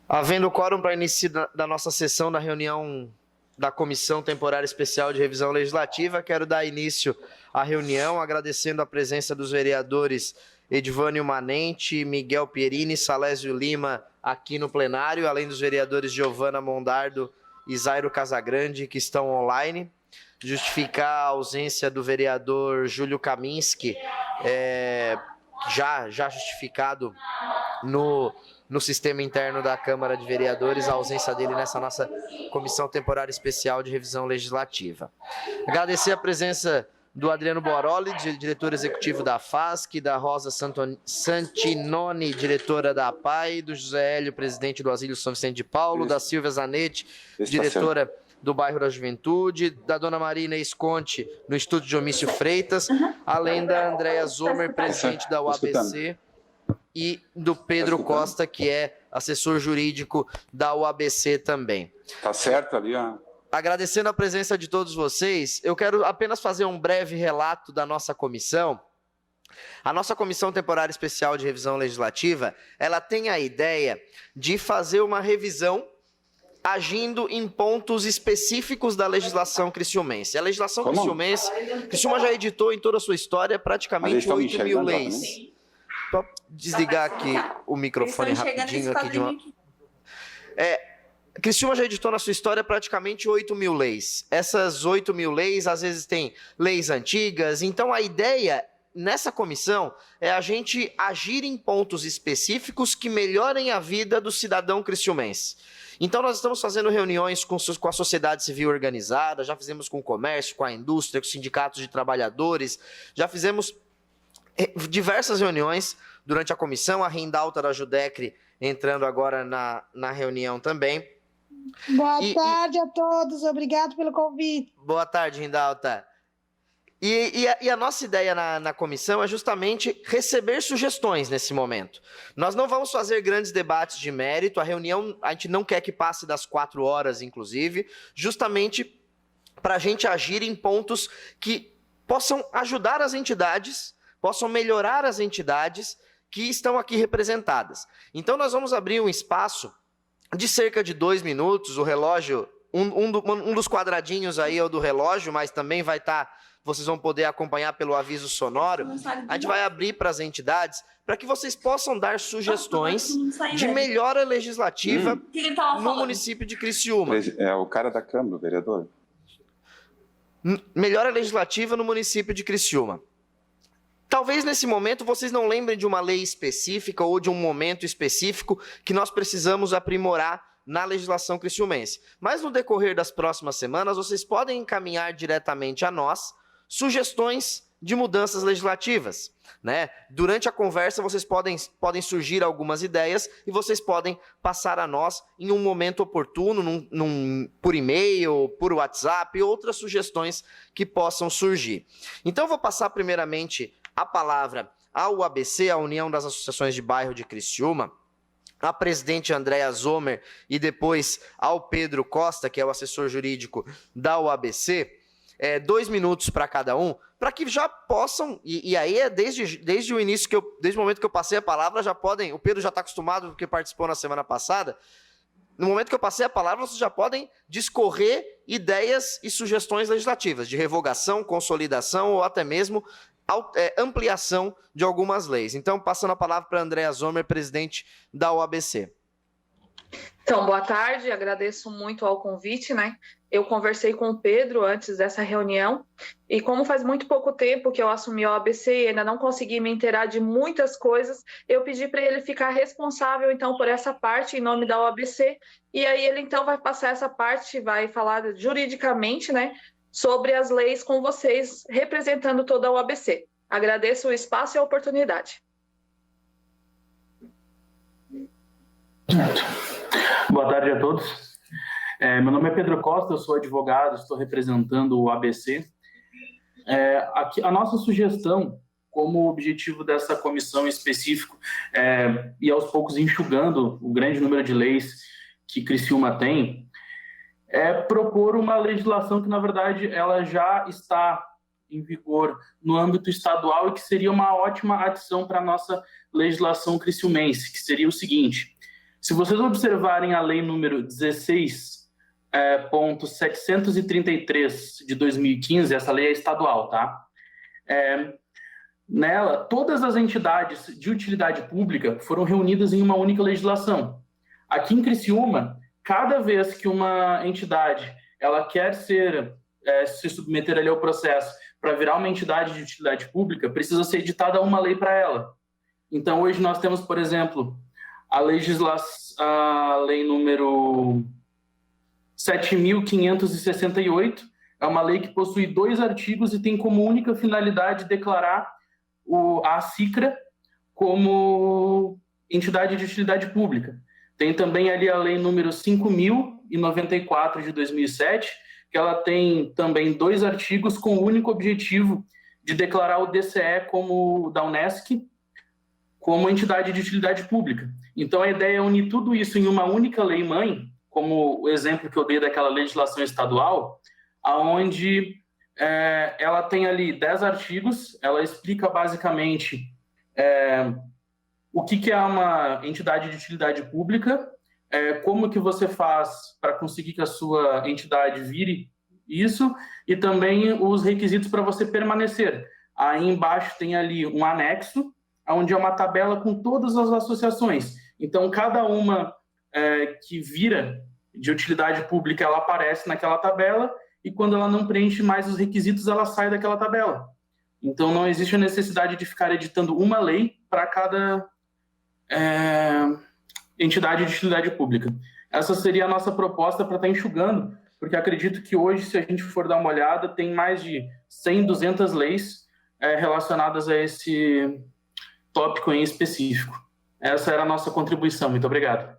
Havendo quórum para início da nossa sessão da reunião da Comissão Temporária Especial de Revisão Legislativa, quero dar início à reunião, agradecendo a presença dos vereadores Edvânio Manente, Miguel Pierini, Salésio Lima aqui no plenário, além dos vereadores Giovana Mondardo e Zairo Casagrande, que estão online. Justificar a ausência do vereador Júlio Kaminski, já justificado no sistema interno da Câmara de Vereadores, a ausência dele nessa nossa Comissão Temporária Especial de Revisão Legislativa. Agradecer a presença do Adriano Boroli, diretor executivo da FASC, da Rosa Santinoni, diretora da APAI, do José Hélio, presidente do Asilo São Vicente de Paulo, da Silvia Zanetti, diretora do Bairro da Juventude, da dona Marina Esconte, no Instituto Dionísio Freitas, além da Andréa Zomer, presidente da UABC, e do Pedro Costa, que é assessor jurídico da UABC também. Tá certo ali, ó. Agradecendo a presença de todos vocês, eu quero apenas fazer um breve relato da nossa comissão. A nossa Comissão Temporária Especial de Revisão Legislativa, ela tem a ideia de fazer uma revisão agindo em pontos específicos da legislação criciumense. A legislação criciumense, Criciúma já editou em toda a sua história praticamente 8 mil leis. Só desligar aqui o microfone rapidinho. Criciúma já editou na sua história praticamente 8 mil leis. Essas 8 mil leis, às vezes, tem leis antigas. Então, a ideia nessa comissão é a gente agir em pontos específicos que melhorem a vida do cidadão criciumense. Então, nós estamos fazendo reuniões com a sociedade civil organizada, já fizemos com o comércio, com a indústria, com os sindicatos de trabalhadores, já fizemos diversas reuniões durante a comissão, a Rindalta da Judecre entrando agora na reunião também. Boa tarde a todos, obrigado pelo convite. Boa tarde, Rindalta. E a nossa ideia na comissão é justamente receber sugestões nesse momento. Nós não vamos fazer grandes debates de mérito, a reunião a gente não quer que passe das 4 horas, inclusive, justamente para a gente agir em pontos que possam ajudar as entidades, possam melhorar as entidades que estão aqui representadas. Então nós vamos abrir um espaço de cerca de 2 minutos, o relógio, um dos quadradinhos aí é o do relógio, mas também vai estar... Vocês vão poder acompanhar pelo aviso sonoro. A gente vai abrir para as entidades para que vocês possam dar sugestões de melhora legislativa no município de Criciúma. É o cara da Câmara, o vereador. Melhora legislativa no município de Criciúma. Talvez nesse momento vocês não lembrem de uma lei específica ou de um momento específico que nós precisamos aprimorar na legislação criciumense. Mas no decorrer das próximas semanas, vocês podem encaminhar diretamente a nós sugestões de mudanças legislativas, né? Durante a conversa, vocês podem surgir algumas ideias e vocês podem passar a nós em um momento oportuno, por e-mail, por WhatsApp, outras sugestões que possam surgir. Então, eu vou passar primeiramente a palavra ao UABC, a União das Associações de Bairro de Criciúma, a presidente Andréa Zomer e depois ao Pedro Costa, que é o assessor jurídico da UABC, 2 minutos para cada um, para que já possam, e aí é desde o início, desde o momento que eu passei a palavra, já podem, o Pedro já está acostumado porque participou na semana passada, no momento que eu passei a palavra, vocês já podem discorrer ideias e sugestões legislativas, de revogação, consolidação ou até mesmo ampliação de algumas leis. Então, passando a palavra para a Andréa Zomer, presidente da UABC. Então, boa tarde, agradeço muito ao convite, né? Eu conversei com o Pedro antes dessa reunião e como faz muito pouco tempo que eu assumi a OABC e ainda não consegui me inteirar de muitas coisas, eu pedi para ele ficar responsável, então, por essa parte em nome da OABC e aí ele, então, vai passar essa parte, vai falar juridicamente, né, sobre as leis com vocês, representando toda a OABC. Agradeço o espaço e a oportunidade. Boa tarde a todos. Meu nome é Pedro Costa, eu sou advogado, estou representando o ABC. Aqui, a nossa sugestão, como objetivo dessa comissão específico, e aos poucos enxugando o grande número de leis que Criciúma tem, é propor uma legislação que, na verdade, ela já está em vigor no âmbito estadual e que seria uma ótima adição para a nossa legislação criciumense, que seria o seguinte: Se vocês observarem a lei número 16.733 de 2015, essa lei é estadual, tá? Nela, todas as entidades de utilidade pública foram reunidas em uma única legislação. Aqui em Criciúma, cada vez que uma entidade ela quer se submeter ali ao processo para virar uma entidade de utilidade pública, precisa ser editada uma lei para ela. Então, hoje nós temos, por exemplo, a lei número 7.568, é uma lei que possui 2 artigos e tem como única finalidade declarar a SICRA como entidade de utilidade pública. Tem também ali a lei número 5.094 de 2007, que ela tem também 2 artigos com o único objetivo de declarar o DCE da Unesc como entidade de utilidade pública. Então, a ideia é unir tudo isso em uma única lei-mãe, como o exemplo que eu dei daquela legislação estadual, onde ela tem ali 10 artigos, ela explica basicamente o que é uma entidade de utilidade pública, como que você faz para conseguir que a sua entidade vire isso, e também os requisitos para você permanecer. Aí embaixo tem ali um anexo, onde é uma tabela com todas as associações. Então, cada uma que vira de utilidade pública, ela aparece naquela tabela, e quando ela não preenche mais os requisitos, ela sai daquela tabela. Então, não existe a necessidade de ficar editando uma lei para cada entidade de utilidade pública. Essa seria a nossa proposta para estar enxugando, porque acredito que hoje, se a gente for dar uma olhada, tem mais de 100, 200 leis relacionadas a esse tópico em específico. Essa era a nossa contribuição. Muito obrigado.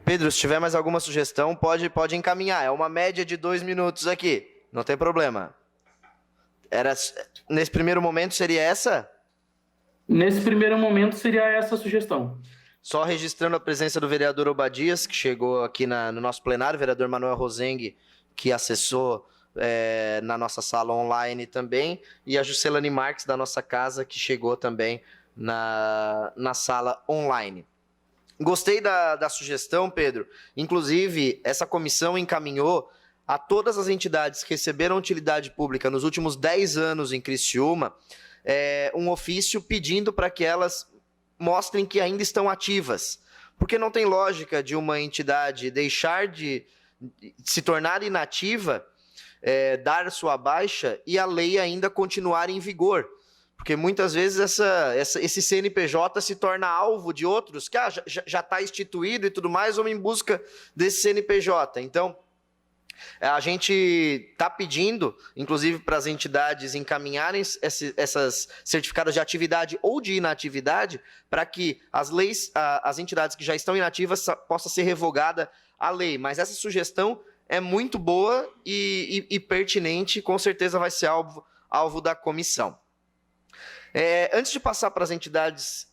Pedro, se tiver mais alguma sugestão, pode encaminhar. É uma média de 2 minutos aqui. Não tem problema. Nesse primeiro momento seria essa? Nesse primeiro momento seria essa a sugestão. Só registrando a presença do vereador Obadias, que chegou aqui no nosso plenário, o vereador Manuel Rosengue, que acessou na nossa sala online também, e a Juscelane Marques, da nossa casa, que chegou também na sala online. Gostei da sugestão, Pedro. Inclusive, essa comissão encaminhou a todas as entidades que receberam utilidade pública nos últimos 10 anos em Criciúma um ofício pedindo para que elas mostrem que ainda estão ativas. Porque não tem lógica de uma entidade deixar de se tornar inativa, dar sua baixa e a lei ainda continuar em vigor. Porque muitas vezes esse CNPJ se torna alvo de outros que já está instituído e tudo mais, vamos em busca desse CNPJ. Então, a gente está pedindo, inclusive para as entidades encaminharem essas certificados de atividade ou de inatividade, para que as entidades que já estão inativas possa ser revogada a lei. Mas essa sugestão é muito boa e pertinente, com certeza vai ser alvo da comissão. Antes de passar para as entidades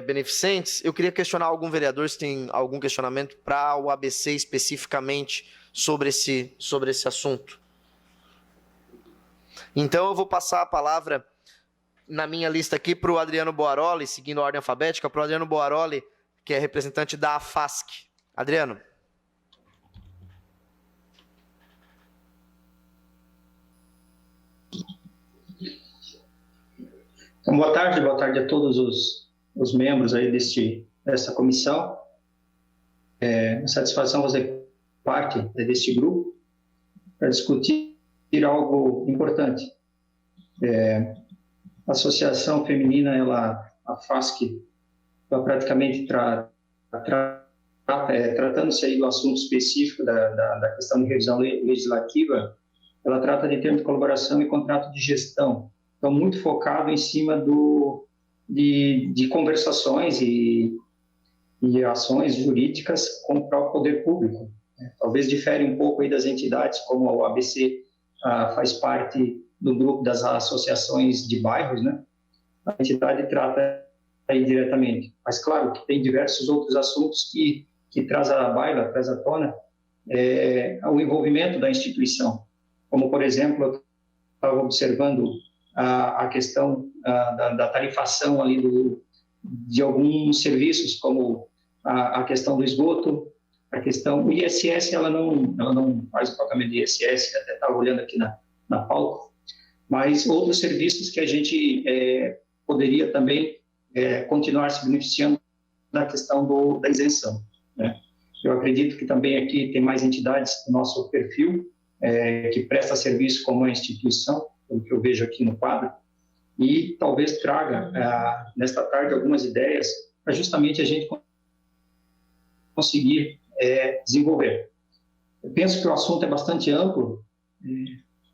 beneficentes, eu queria questionar algum vereador se tem algum questionamento para o ABC especificamente sobre esse assunto. Então eu vou passar a palavra na minha lista aqui para o Adriano Boaroli, seguindo a ordem alfabética, para o Adriano Boaroli, que é representante da AFASC. Adriano. Então, boa tarde a todos os membros aí dessa comissão. Uma satisfação fazer parte deste grupo para discutir algo importante. A Associação Feminina, a FASC, praticamente tratando-se aí do assunto específico da questão de revisão legislativa, ela trata de termo de colaboração e contrato de gestão. Então, muito focado em cima de conversações e ações jurídicas com o próprio poder público. Talvez difere um pouco aí das entidades, como o ABC faz parte do grupo das associações de bairros, né? A entidade trata aí diretamente. Mas, claro, que tem diversos outros assuntos que traz à baila, traz à tona o envolvimento da instituição. Como, por exemplo, eu estava observando a questão da tarifação ali de alguns serviços, como a questão do esgoto, a questão... O ISS, ela não faz o pagamento de ISS, até estava olhando aqui na pauta, mas outros serviços que a gente poderia também continuar se beneficiando da questão da isenção, né? Eu acredito que também aqui tem mais entidades do nosso perfil que presta serviço como uma instituição, pelo que eu vejo aqui no quadro, e talvez traga nesta tarde algumas ideias para justamente a gente conseguir desenvolver. Eu penso que o assunto é bastante amplo,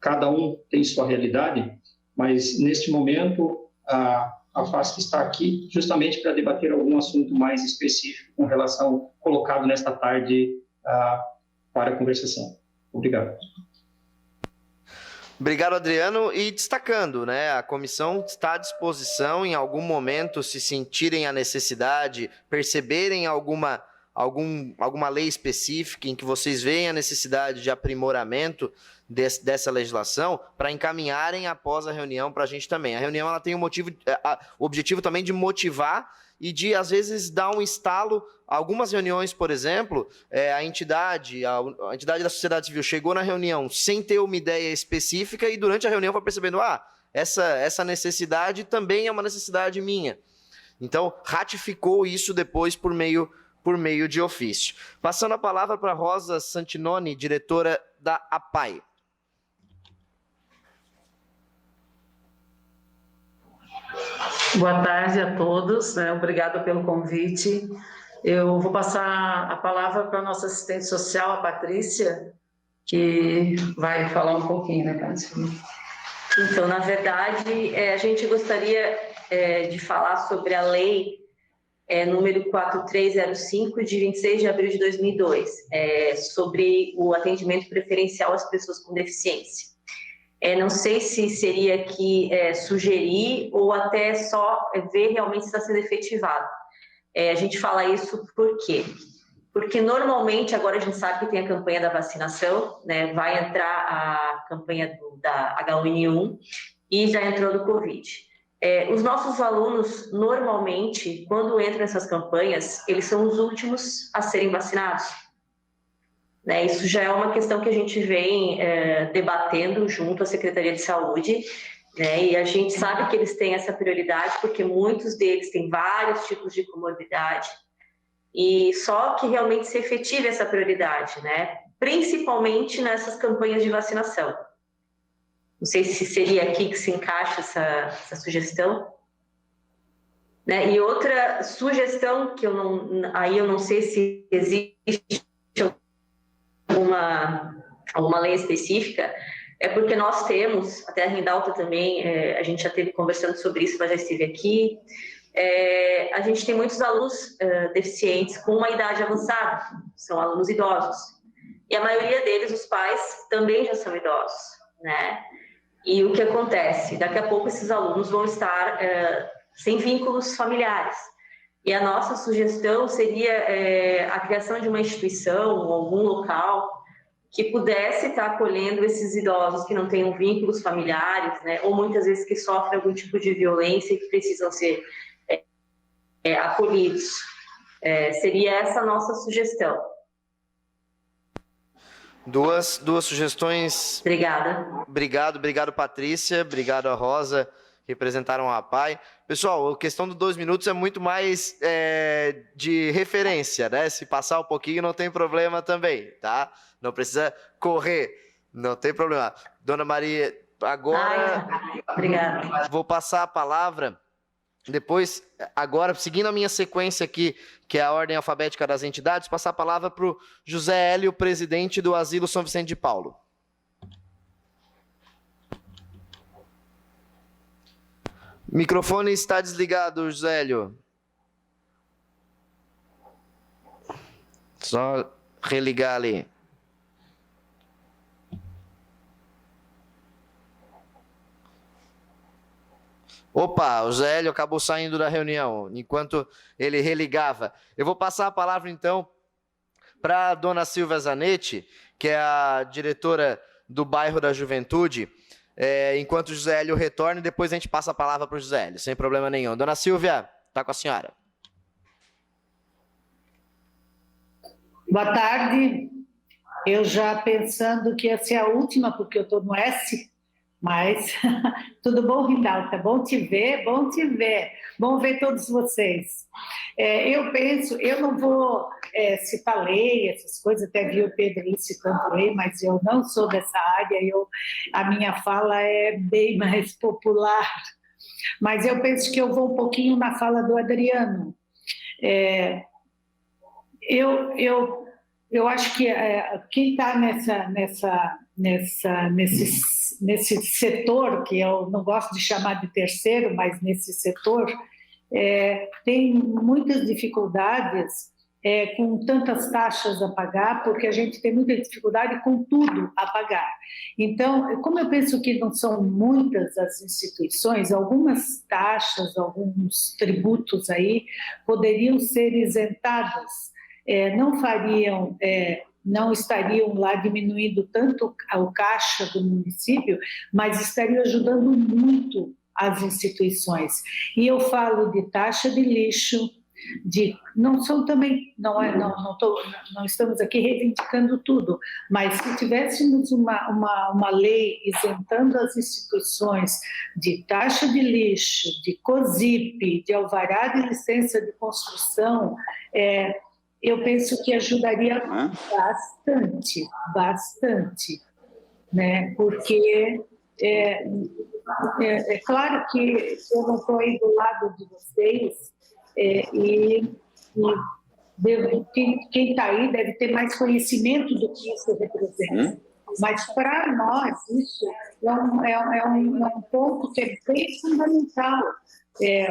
cada um tem sua realidade, mas neste momento a FASC está aqui justamente para debater algum assunto mais específico com relação colocado nesta tarde para a conversação. Obrigado. Obrigado, Adriano. E destacando, né, a comissão está à disposição em algum momento, se sentirem a necessidade, perceberem alguma lei específica em que vocês veem a necessidade de aprimoramento dessa legislação, para encaminharem após a reunião para a gente também. A reunião ela tem o objetivo também de motivar e de, às vezes, dar um estalo. Algumas reuniões, por exemplo, a entidade da sociedade civil chegou na reunião sem ter uma ideia específica e durante a reunião foi percebendo, essa necessidade também é uma necessidade minha. Então, ratificou isso depois por meio de ofício. Passando a palavra para Rosa Santinoni, diretora da APAI. Boa tarde a todos, né? Obrigada pelo convite. Eu vou passar a palavra para a nossa assistente social, a Patrícia, que vai falar um pouquinho, né, Patrícia? Então, na verdade, a gente gostaria de falar sobre a lei número 4305, de 26 de abril de 2002, sobre o atendimento preferencial às pessoas com deficiência. Não sei se seria aqui sugerir ou até só ver realmente se está sendo efetivado. A gente fala isso por quê? Porque normalmente, agora a gente sabe que tem a campanha da vacinação, né? Vai entrar a campanha da H1N1 e já entrou do Covid. Os nossos alunos, normalmente, quando entram nessas campanhas, eles são os últimos a serem vacinados. Né? Isso já é uma questão que a gente vem debatendo junto à Secretaria de Saúde, né? E a gente sabe que eles têm essa prioridade porque muitos deles têm vários tipos de comorbidade e só que realmente se efetive essa prioridade, né? Principalmente nessas campanhas de vacinação. Não sei se seria aqui que se encaixa essa sugestão. Né? E outra sugestão que eu não sei se existe alguma lei específica, porque nós temos, até a Rindalta também, a gente já esteve conversando sobre isso, mas já esteve aqui, a gente tem muitos alunos deficientes com uma idade avançada, são alunos idosos, e a maioria deles, os pais, também já são idosos, né? E o que acontece? Daqui a pouco esses alunos vão estar sem vínculos familiares, e a nossa sugestão seria a criação de uma instituição ou algum local que pudesse estar acolhendo esses idosos que não tenham vínculos familiares, né, ou muitas vezes que sofrem algum tipo de violência e que precisam ser acolhidos. Seria essa a nossa sugestão. Duas sugestões. Obrigada. Obrigado, Patrícia. Obrigado a Rosa, que representaram a APAI. Pessoal, a questão dos 2 minutos é muito mais de referência, né? Se passar um pouquinho não tem problema também, tá? Não precisa correr, não tem problema. Dona Maria, agora... Obrigada. Vou passar a palavra, depois, agora, seguindo a minha sequência aqui, que é a ordem alfabética das entidades, passar a palavra para o José Hélio, presidente do Asilo São Vicente de Paulo. O microfone está desligado, José Hélio. Só religar ali. Opa, o José Hélio acabou saindo da reunião, enquanto ele religava. Eu vou passar a palavra, então, para a dona Silvia Zanetti, que é a diretora do Bairro da Juventude, enquanto o José Hélio retorna, e depois a gente passa a palavra para o José Hélio, sem problema nenhum. Dona Silvia, Tá com a senhora. Boa tarde. Eu já pensando que ia ser a última, porque eu estou no S, mas tudo bom, Rindalta? Bom te ver, bom te ver. Bom ver todos vocês. Eu penso, eu não vou citar lei, essas coisas, até vi o Pedro aí citando lei, mas eu não sou dessa área, a minha fala é bem mais popular. Mas eu penso que eu vou um pouquinho na fala do Adriano. Eu acho que quem está nesse setor, que eu não gosto de chamar de terceiro, mas nesse setor, tem muitas dificuldades com tantas taxas a pagar, porque a gente tem muita dificuldade com tudo a pagar. Então, como eu penso que não são muitas as instituições, algumas taxas, alguns tributos aí poderiam ser isentados. Não estariam lá diminuindo tanto o caixa do município, mas estariam ajudando muito as instituições. E eu falo de taxa de lixo, não estamos aqui reivindicando tudo, mas se tivéssemos uma lei isentando as instituições de taxa de lixo, de COSIP, de alvará de licença de construção, eu penso que ajudaria bastante, né? Porque é claro que eu não estou aí do lado de vocês quem está aí deve ter mais conhecimento do que isso representa. Mas para nós isso é um ponto que é bem fundamental.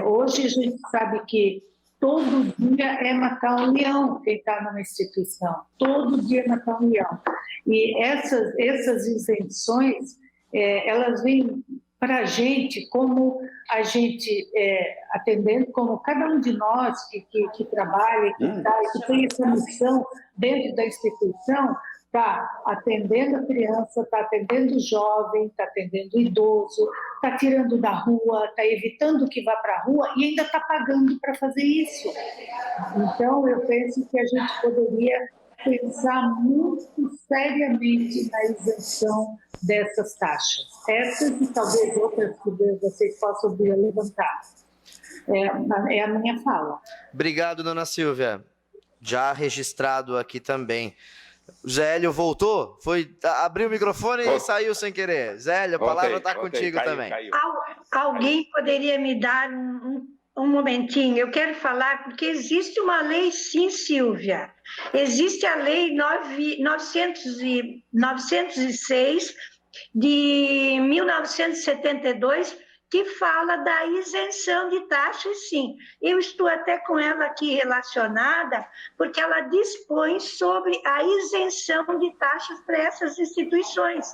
Hoje a gente sabe que todo dia é matar um leão quem está numa instituição. Todo dia é matar um leão. E essas isenções, elas vêm para a gente como a gente atendendo, como cada um de nós que trabalha, que tem essa missão dentro da instituição, está atendendo a criança, está atendendo o jovem, está atendendo o idoso, está tirando da rua, está evitando que vá para a rua e ainda está pagando para fazer isso. Então, eu penso que a gente poderia pensar muito seriamente na isenção dessas taxas. Essas e talvez outras que vocês possam vir a levantar. É a minha fala. Obrigado, dona Silvia. Já registrado aqui também. Zélio voltou? Abriu o microfone e saiu sem querer. Zélio, a palavra está contigo também. Caiu. Alguém poderia me dar um momentinho? Eu quero falar, porque existe uma lei, sim, Silvia. Existe a lei 906 de 1972, que fala da isenção de taxas, sim. Eu estou até com ela aqui relacionada, porque ela dispõe sobre a isenção de taxas para essas instituições.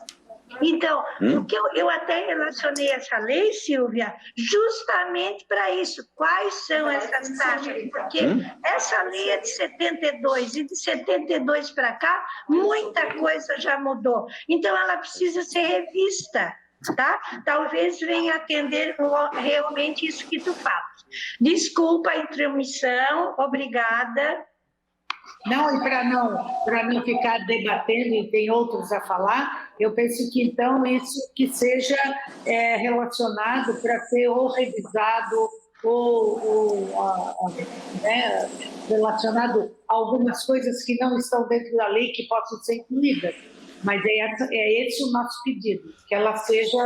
Então, porque eu até relacionei essa lei, Silvia, justamente para isso. Quais são essas taxas? Porque essa lei é de 72, e de 72 para cá, muita coisa já mudou. Então, ela precisa ser revista. Tá? Talvez venha atender realmente isso que tu falas. Desculpa a intromissão, obrigada. Não, e para não ficar debatendo e tem outros a falar, eu penso que então isso que seja relacionado para ser ou revisado relacionado a algumas coisas que não estão dentro da lei que possam ser incluídas. Mas é esse o nosso pedido, que ela seja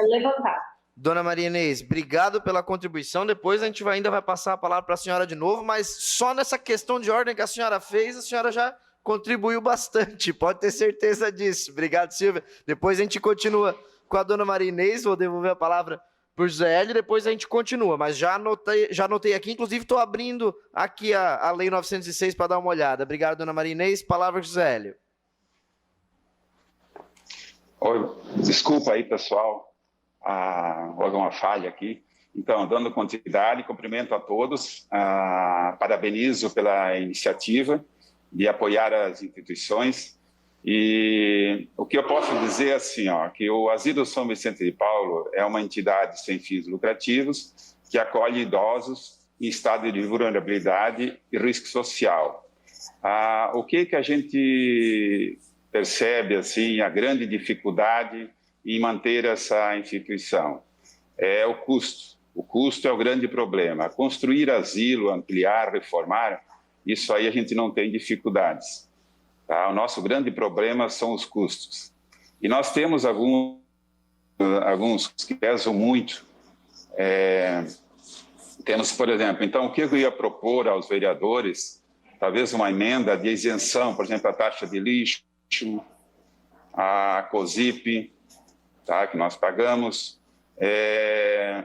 levantada. Dona Maria Inês, obrigado pela contribuição. Depois a gente ainda vai passar a palavra para a senhora de novo, mas só nessa questão de ordem que a senhora fez, a senhora já contribuiu bastante, pode ter certeza disso. Obrigado, Silvia. Depois a gente continua com a Dona Maria Inês, vou devolver a palavra para o José Hélio, depois a gente continua, mas já anotei aqui, inclusive estou abrindo aqui a Lei 906 para dar uma olhada. Obrigado, Dona Maria Inês. Palavra para o José Hélio. Oi, desculpa aí, pessoal, houve uma falha aqui. Então, dando continuidade, cumprimento a todos, parabenizo pela iniciativa de apoiar as instituições. E o que eu posso dizer assim, que o Asilo São Vicente de Paulo é uma entidade sem fins lucrativos que acolhe idosos em estado de vulnerabilidade e risco social. O que a gente percebe, assim, a grande dificuldade em manter essa instituição? É o custo. O custo é o grande problema. Construir asilo, ampliar, reformar, isso aí a gente não tem dificuldades. Tá? O nosso grande problema são os custos. E nós temos alguns que pesam muito. Temos, por exemplo, então, o que eu ia propor aos vereadores, talvez uma emenda de isenção, por exemplo, a taxa de lixo, a COSIP, tá, que nós pagamos.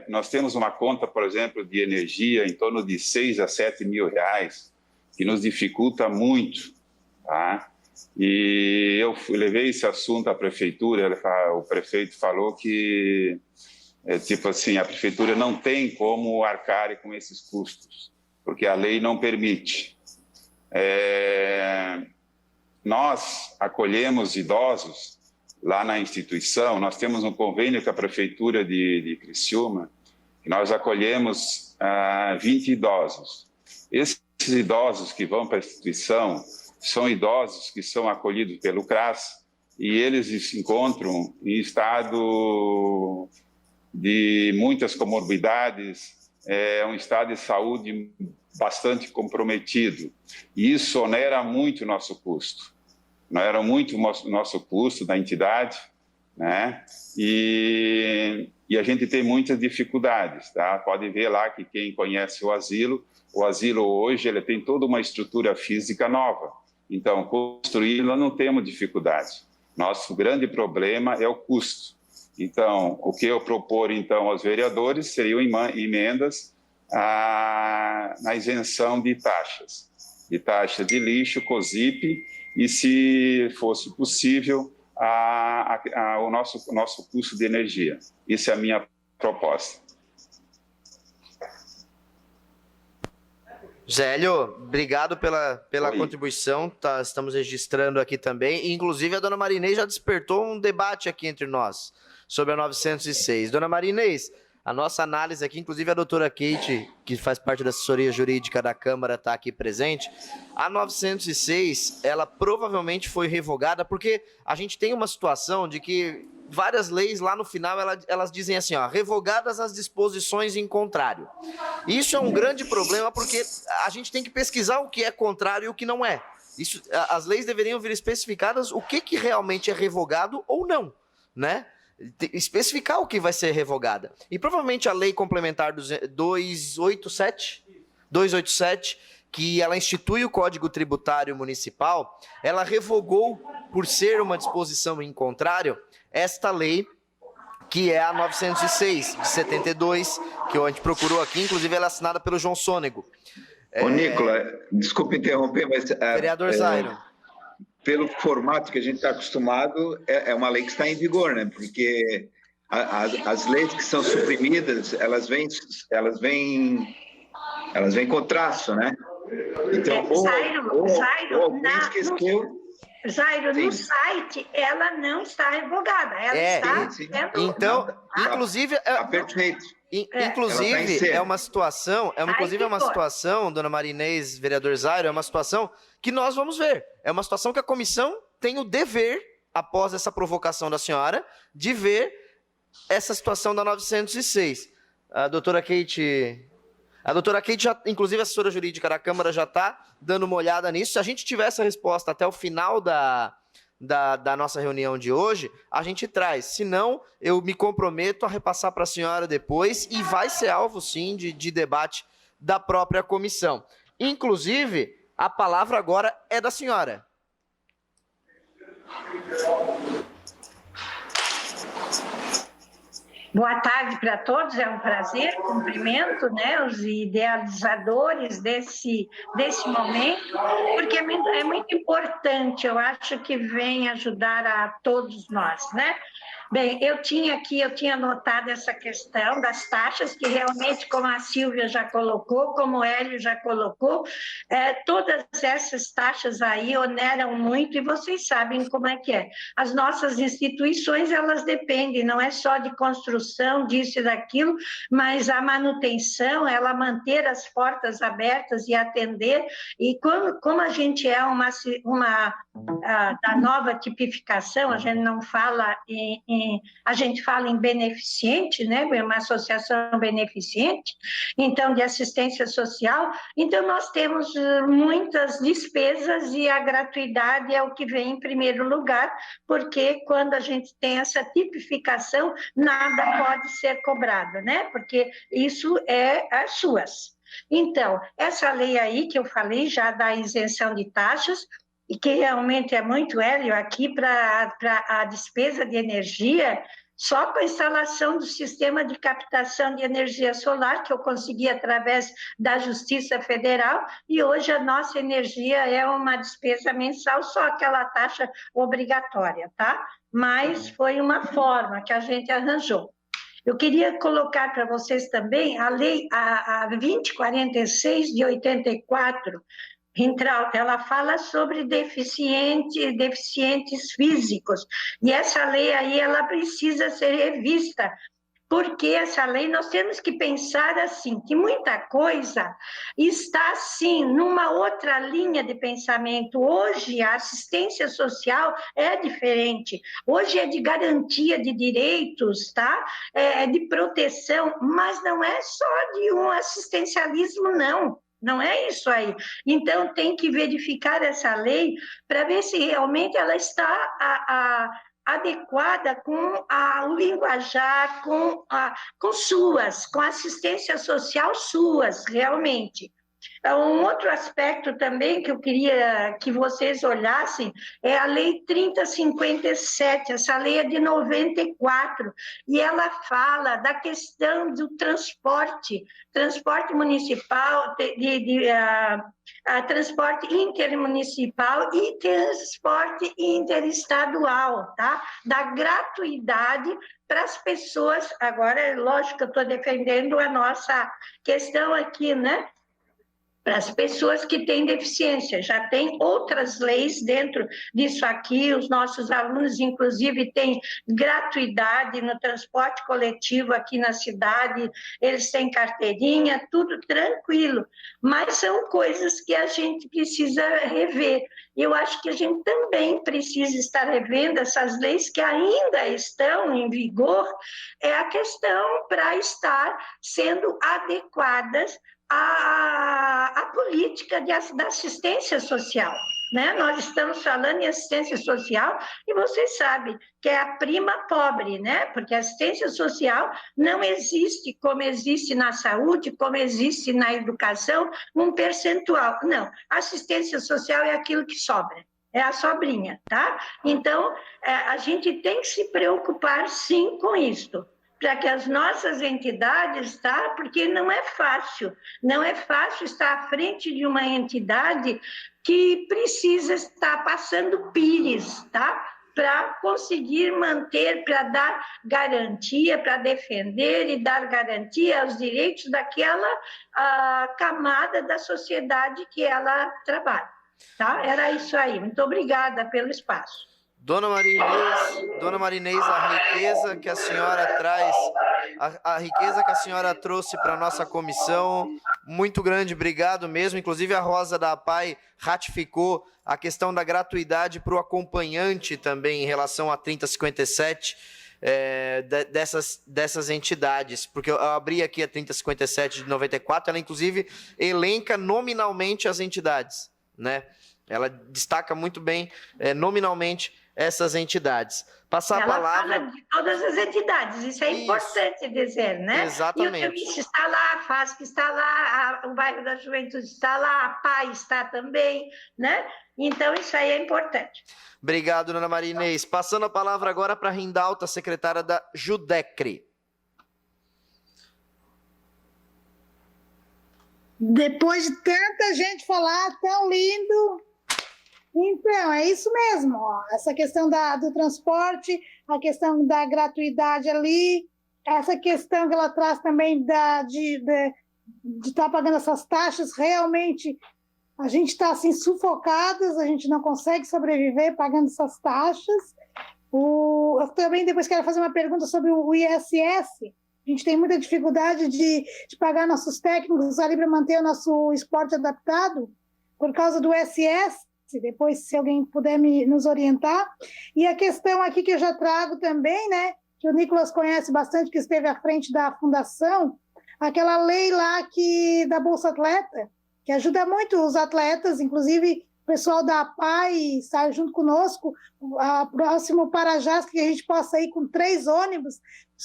Nós temos uma conta, por exemplo, de energia em torno de 6 a 7 mil reais, que nos dificulta muito, tá? E eu levei esse assunto à prefeitura, o prefeito falou que, tipo assim, a prefeitura não tem como arcar com esses custos, porque a lei não permite. Nós acolhemos idosos lá na instituição, nós temos um convênio com a prefeitura de Criciúma, que nós acolhemos 20 idosos. Esses idosos que vão para a instituição são idosos que são acolhidos pelo CRAS e eles se encontram em estado de muitas comorbidades, um estado de saúde bastante comprometido. E isso onera muito o nosso custo. Onera muito o nosso custo da entidade, né? E a gente tem muitas dificuldades, tá? Pode ver lá que quem conhece o asilo hoje ele tem toda uma estrutura física nova. Então, construí-lo não temos dificuldade. Nosso grande problema é o custo. Então, o que eu propor então aos vereadores seriam emendas na isenção de taxas. De taxa de lixo, COSIP, e se fosse possível, o nosso custo de energia. Isso é a minha proposta. Zélio, obrigado pela contribuição, estamos registrando aqui também, e, inclusive a dona Marinês já despertou um debate aqui entre nós sobre a 906. Dona Marinês, a nossa análise aqui, inclusive a doutora Kate, que faz parte da assessoria jurídica da Câmara, está aqui presente. A 906, ela provavelmente foi revogada, porque a gente tem uma situação de que várias leis lá no final, elas dizem assim, ó, revogadas as disposições em contrário. Isso é um grande problema, porque a gente tem que pesquisar o que é contrário e o que não é. As leis deveriam vir especificadas o que realmente é revogado ou não, né? Especificar o que vai ser revogada. E provavelmente a lei complementar 287, que ela institui o Código Tributário Municipal, ela revogou, por ser uma disposição em contrário, esta lei, que é a 906, de 72, que a gente procurou aqui, inclusive ela é assinada pelo João Sônego. Ô, Nicola, desculpe interromper, mas... Vereador Zairo. Pelo formato que a gente está acostumado, é uma lei que está em vigor, né? Porque as leis que são suprimidas, elas vêm com traço, né? Então, alguém esqueceu... Jairo, no site, ela não está revogada. Ela está... Sim. Então, inclusive... Está perfeito. Inclusive, é uma situação, dona Marinês, vereador Zairo, é uma situação que nós vamos ver. É uma situação que a comissão tem o dever, após essa provocação da senhora, de ver essa situação da 906. A doutora Kate já, inclusive a assessora jurídica da Câmara, já está dando uma olhada nisso. Se a gente tiver essa resposta até o final da nossa reunião de hoje, a gente traz. Se não, eu me comprometo a repassar para a senhora depois e vai ser alvo, sim, de debate da própria comissão. Inclusive, a palavra agora é da senhora. Boa tarde para todos, é um prazer, cumprimento, né, os idealizadores desse momento, porque é muito importante, eu acho que vem ajudar a todos nós, né? Bem, eu tinha anotado essa questão das taxas, que realmente, como a Silvia já colocou, como o Hélio já colocou, todas essas taxas aí oneram muito, e vocês sabem como é que é. As nossas instituições, elas dependem, não é só de construção, disso e daquilo, mas a manutenção, ela manter as portas abertas e atender, e como a gente é da nova tipificação, a gente não fala a gente fala em beneficente, né, uma associação beneficente, então de assistência social, então nós temos muitas despesas e a gratuidade é o que vem em primeiro lugar, porque quando a gente tem essa tipificação, nada pode ser cobrado, né, porque isso é as suas. Então, essa lei aí que eu falei já da isenção de taxas, e que realmente é muito, Hélio, aqui para a despesa de energia, só com a instalação do sistema de captação de energia solar, que eu consegui através da Justiça Federal, e hoje a nossa energia é uma despesa mensal, só aquela taxa obrigatória, tá? Mas foi uma forma que a gente arranjou. Eu queria colocar para vocês também a lei, a 2046 de 84, ela fala sobre deficientes físicos, e essa lei aí, ela precisa ser revista, porque essa lei, nós temos que pensar assim, que muita coisa está, assim, numa outra linha de pensamento. Hoje, a assistência social é diferente, hoje é de garantia de direitos, tá? É de proteção, mas não é só de um assistencialismo, não. Não é isso aí. Então, tem que verificar essa lei para ver se realmente ela está adequada com o linguajar, com a assistência social suas, realmente. Um outro aspecto também que eu queria que vocês olhassem é a Lei 3057, essa lei é de 94, e ela fala da questão do transporte municipal, transporte intermunicipal e transporte interestadual, tá? Da gratuidade para as pessoas. Agora, é lógico que eu estou defendendo a nossa questão aqui, né? Para as pessoas que têm deficiência. Já tem outras leis dentro disso aqui, os nossos alunos, inclusive, têm gratuidade no transporte coletivo aqui na cidade, eles têm carteirinha, tudo tranquilo, mas são coisas que a gente precisa rever. Eu acho que a gente também precisa estar revendo essas leis que ainda estão em vigor, é a questão para estar sendo adequadas a política da assistência social, né? Nós estamos falando em assistência social e vocês sabem que é a prima pobre, né? Porque a assistência social não existe como existe na saúde, como existe na educação, um percentual. Não, a assistência social é aquilo que sobra. É a sobrinha, tá? Então, a gente tem que se preocupar, sim, com isso, para que as nossas entidades, tá? Porque não é fácil estar à frente de uma entidade que precisa estar passando pires, tá? Para conseguir manter, para dar garantia, para defender e dar garantia aos direitos daquela camada da sociedade que ela trabalha, tá? Era isso aí. Muito obrigada pelo espaço. Dona Marinês, a riqueza que a senhora traz, a riqueza que a senhora trouxe para a nossa comissão, muito grande, obrigado mesmo. Inclusive a Rosa da APAI ratificou a questão da gratuidade para o acompanhante também em relação a 3057 dessas entidades, porque eu abri aqui a 3057 de 94, ela inclusive elenca nominalmente as entidades, né? Ela destaca muito bem nominalmente essas entidades. Passar a palavra... Ela fala de todas as entidades, isso é importante dizer, né? Exatamente. E o Temiche está lá, a FASC está lá, o Bairro da Juventude está lá, a PAI está também, né? Então, isso aí é importante. Obrigado, dona Marinês. Passando a palavra agora para a Rindalta, secretária da Judecre. Depois de tanta gente falar, tão lindo, Então, é isso mesmo, ó. Essa questão do transporte, a questão da gratuidade ali, essa questão que ela traz também de estar pagando essas taxas, realmente a gente está assim sufocadas, a gente não consegue sobreviver pagando essas taxas. Eu também depois quero fazer uma pergunta sobre o ISS. A gente tem muita dificuldade de pagar nossos técnicos ali para manter o nosso esporte adaptado por causa do ISS. Depois, se alguém puder nos orientar. E a questão aqui que eu já trago também, né, que o Nicolas conhece bastante, que esteve à frente da fundação, aquela lei lá da Bolsa Atleta, que ajuda muito os atletas, inclusive o pessoal da APAI estar junto conosco, a próximo Parajás, que a gente possa ir com 3 ônibus,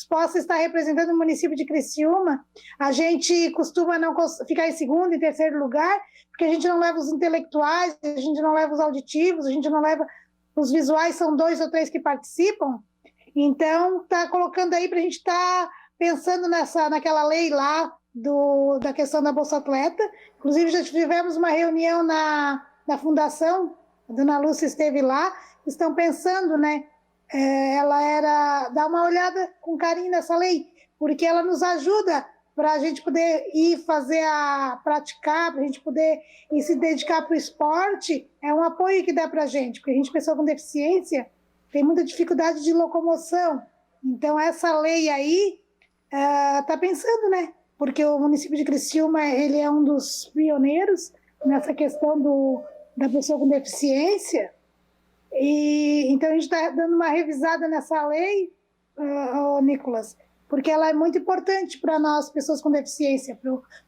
possa estar representando o município de Criciúma. A gente costuma não ficar em segundo e terceiro lugar, porque a gente não leva os intelectuais, a gente não leva os auditivos, a gente não leva os visuais, são 2 ou 3 que participam. Então, está colocando aí para a gente estar pensando naquela lei lá da questão da Bolsa Atleta. Inclusive, já tivemos uma reunião na fundação, a dona Lúcia esteve lá, estão pensando, né? Dar uma olhada com carinho nessa lei, porque ela nos ajuda para a gente poder ir praticar, para a gente poder ir se dedicar para o esporte, é um apoio que dá para a gente, porque a gente, pessoa com deficiência, tem muita dificuldade de locomoção. Então, essa lei aí está pensando, né? Porque o município de Criciúma, ele é um dos pioneiros nessa questão da pessoa com deficiência. E então, a gente está dando uma revisada nessa lei, Nicolas, porque ela é muito importante para nós, pessoas com deficiência.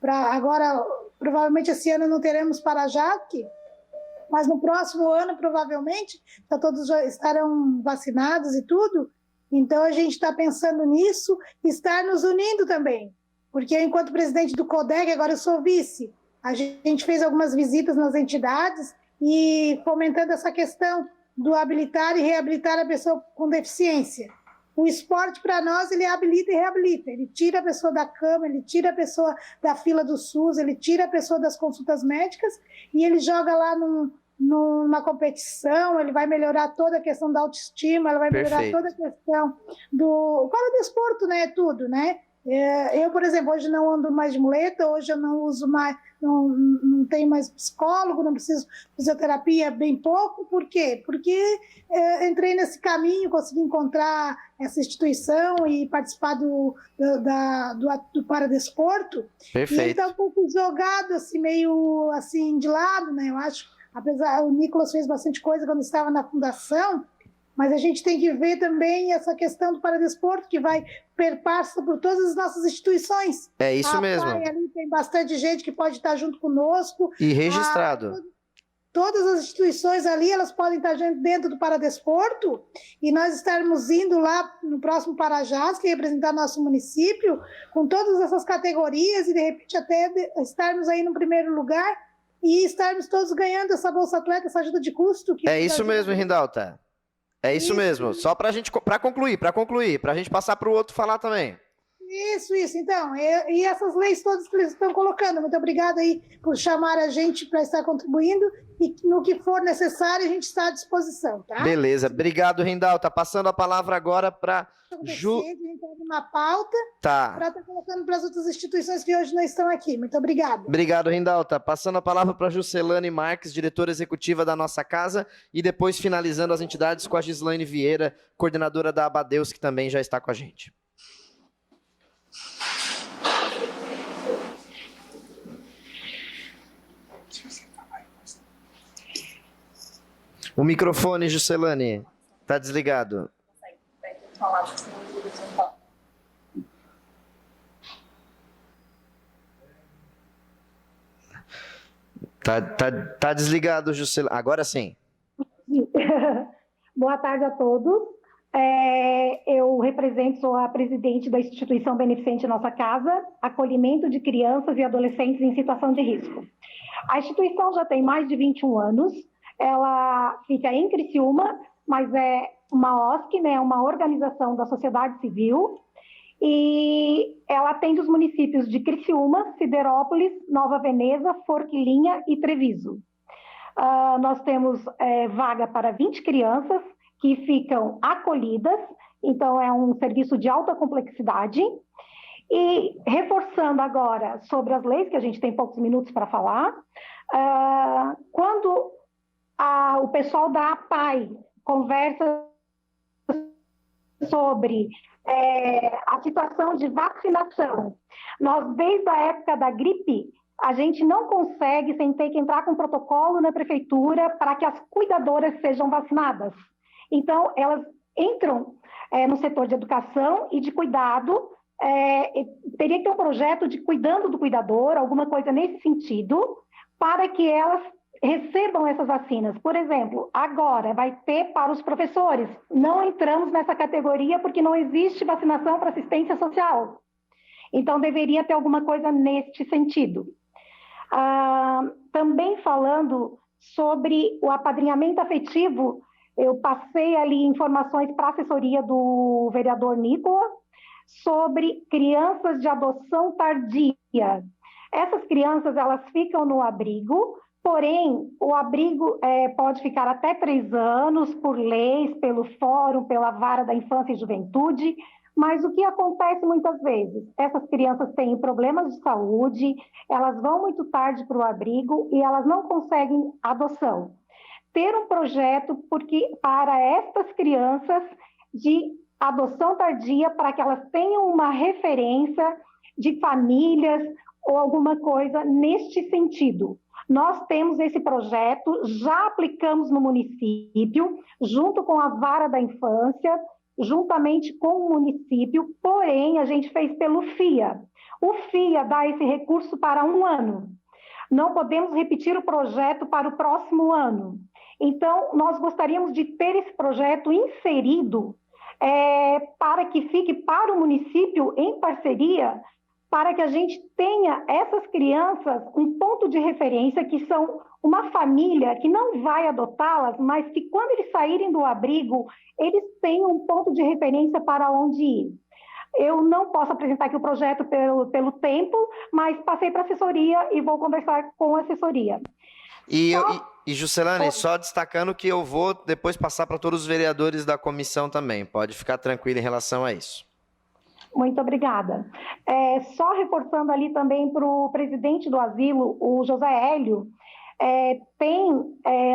Agora, provavelmente esse ano não teremos Parajaque, mas no próximo ano, provavelmente, todos já estarão vacinados e tudo. Então, a gente está pensando nisso, estar nos unindo também. Porque eu, enquanto presidente do CODEG, agora eu sou vice, a gente fez algumas visitas nas entidades e fomentando essa questão do habilitar e reabilitar a pessoa com deficiência. O esporte, para nós, ele habilita e reabilita. Ele tira a pessoa da cama, ele tira a pessoa da fila do SUS, ele tira a pessoa das consultas médicas e ele joga lá numa competição, ele vai melhorar toda a questão da autoestima, ele vai melhorar toda a questão do paradesporto, né? Tudo, né? Eu, por exemplo, hoje não ando mais de muleta, hoje eu não uso mais, não tenho mais psicólogo, não preciso de fisioterapia, bem pouco. Por quê? Porque entrei nesse caminho, consegui encontrar essa instituição e participar do paradesporto. Perfeito. E ele está um pouco jogado, assim, meio assim, de lado, né? Eu acho, apesar, o Nicolas fez bastante coisa quando estava na fundação, mas a gente tem que ver também essa questão do paradesporto, que perpassa por todas as nossas instituições. É isso mesmo. Ali tem bastante gente que pode estar junto conosco. E registrado. Todas as instituições ali, elas podem estar dentro do paradesporto, e nós estarmos indo lá no próximo Parajás, que representar nosso município, com todas essas categorias, e de repente até estarmos aí no primeiro lugar, e estarmos todos ganhando essa Bolsa Atleta, essa ajuda de custo. É isso mesmo, Rindalta. É isso mesmo. Só para concluir, para a gente passar para o outro falar também. Isso. Então, e essas leis todas que eles estão colocando. Muito obrigada aí por chamar a gente para estar contribuindo, e no que for necessário a gente está à disposição, tá? Beleza. Obrigado, Rindalta. Passando a palavra agora para Ju. A gente tem uma pauta para estar colocando para as outras instituições que hoje não estão aqui. Muito obrigada. Obrigado, Rindalta. Passando a palavra para Juscelane Marques, diretora executiva da nossa casa, e depois finalizando as entidades com a Gislaine Vieira, coordenadora da Abadeus, que também já está com a gente. O microfone, Juscelane, está desligado. Tá desligado, Juscelane. Agora sim. Boa tarde a todos. Eu represento, sou a presidente da instituição beneficente Nossa Casa, acolhimento de crianças e adolescentes em situação de risco. A instituição já tem mais de 21 anos, ela fica em Criciúma, mas é uma OSC, né, uma organização da sociedade civil, e ela atende os municípios de Criciúma, Siderópolis, Nova Veneza, Forquilinha e Treviso. Nós temos vaga para 20 crianças que ficam acolhidas, então é um serviço de alta complexidade. E reforçando agora sobre as leis, que a gente tem poucos minutos para falar, quando o pessoal da APAE conversa sobre a situação de vacinação, nós, desde a época da gripe, a gente não consegue sem ter que entrar com protocolo na prefeitura para que as cuidadoras sejam vacinadas. Então, elas entram no setor de educação e de cuidado, teria que ter um projeto de cuidando do cuidador, alguma coisa nesse sentido, para que elas recebam essas vacinas. Por exemplo, agora vai ter para os professores. Não entramos nessa categoria porque não existe vacinação para assistência social. Então, deveria ter alguma coisa neste sentido. Também falando sobre o apadrinhamento afetivo, eu passei ali informações para a assessoria do vereador Nicola sobre crianças de adoção tardia. Essas crianças, elas ficam no abrigo, porém, o abrigo pode ficar até 3 anos, por leis, pelo Fórum, pela Vara da Infância e Juventude, mas o que acontece muitas vezes? Essas crianças têm problemas de saúde, elas vão muito tarde para o abrigo e elas não conseguem adoção. Ter um projeto para estas crianças de adoção tardia, para que elas tenham uma referência de famílias ou alguma coisa neste sentido. Nós temos esse projeto, já aplicamos no município, junto com a Vara da Infância, juntamente com o município, porém, a gente fez pelo FIA. O FIA dá esse recurso para 1 ano. Não podemos repetir o projeto para o próximo ano. Então, nós gostaríamos de ter esse projeto inserido para que fique para o município em parceria, para que a gente tenha essas crianças um ponto de referência, que são uma família que não vai adotá-las, mas que quando eles saírem do abrigo, eles tenham um ponto de referência para onde ir. Eu não posso apresentar aqui o projeto pelo tempo, mas passei para a assessoria e vou conversar com a assessoria. E Juscelane, só destacando que eu vou depois passar para todos os vereadores da comissão também. Pode ficar tranquilo em relação a isso. Muito obrigada. Só reforçando ali também para o presidente do asilo, o José Hélio, tem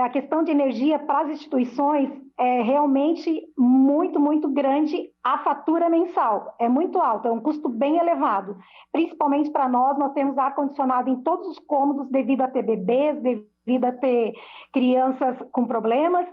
a questão de energia para as instituições realmente muito, muito grande. A fatura mensal é muito alta, é um custo bem elevado. Principalmente para nós temos ar-condicionado em todos os cômodos devido a ter bebês, devido a ter crianças com problemas.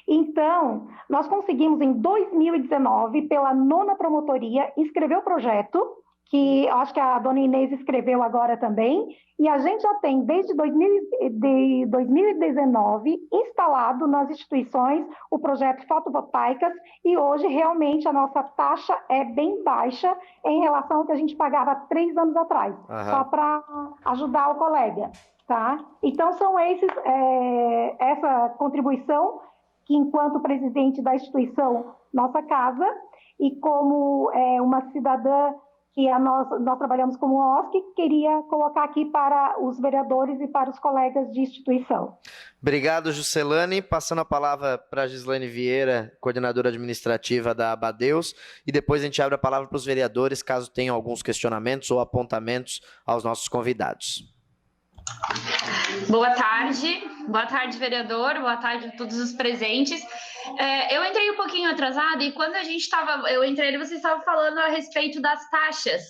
Então, nós conseguimos em 2019, pela 9ª promotoria, inscrever o projeto, que acho que a dona Inês escreveu agora também, e a gente já tem, desde 2019, instalado nas instituições o projeto fotovoltaicas, e hoje realmente a nossa taxa é bem baixa em relação ao que a gente pagava 3 anos atrás, só para ajudar o colega. Tá? Então, são essa contribuição que, enquanto presidente da instituição Nossa Casa, e como uma cidadã que nós trabalhamos como OSC, queria colocar aqui para os vereadores e para os colegas de instituição. Obrigado, Juscelane. Passando a palavra para a Gislaine Vieira, coordenadora administrativa da Abadeus, e depois a gente abre a palavra para os vereadores, caso tenham alguns questionamentos ou apontamentos aos nossos convidados. Boa tarde, vereador, boa tarde a todos os presentes. Eu entrei um pouquinho atrasada e quando eu entrei, você estava falando a respeito das taxas.